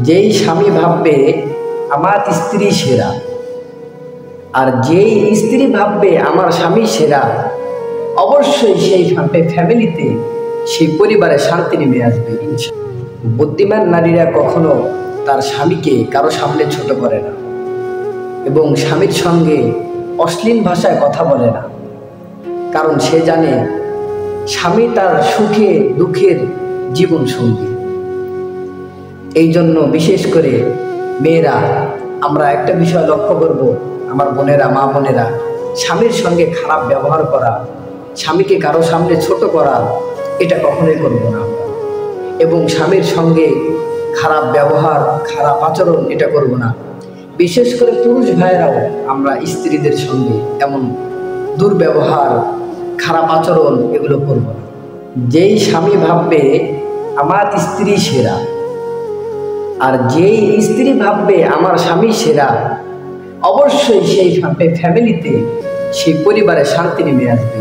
যেই স্বামী ভাববে আমার স্ত্রী সেরা, আর যেই স্ত্রী ভাববে আমার স্বামী সেরা, অবশ্যই সেই ফ্যামিলিতে, সেই পরিবারে শান্তি নেমে আসবে। বুদ্ধিমান নারীরা কখনো তার স্বামীকে কারো সামনে ছোট করে না এবং স্বামীর সঙ্গে অশ্লীল ভাষায় কথা বলে না, কারণ সে জানে স্বামী তার সুখে দুঃখের জীবন সঙ্গী। এই জন্য বিশেষ করে মেয়েরা, আমরা একটা বিষয় লক্ষ্য করব, আমার বোনেরা, মা বোনেরা, স্বামীর সঙ্গে খারাপ ব্যবহার করা, স্বামীকে কারো সামনে ছোট করা, এটা কখনোই করব না। এবং স্বামীর সঙ্গে খারাপ ব্যবহার, খারাপ আচরণ এটা করব না। বিশেষ করে পুরুষ ভাইয়েরাও আমরা স্ত্রীদের সঙ্গে এমন দুর্ব্যবহার, খারাপ আচরণ এগুলো করব না। যেই স্বামী ভাববে আমার স্ত্রী সেরা, আর যেই স্ত্রী ভাববে আমার স্বামী সেরা, অবশ্যই সেই ফ্যামিলিতে, সেই পরিবারে শান্তি নেমে আসবে।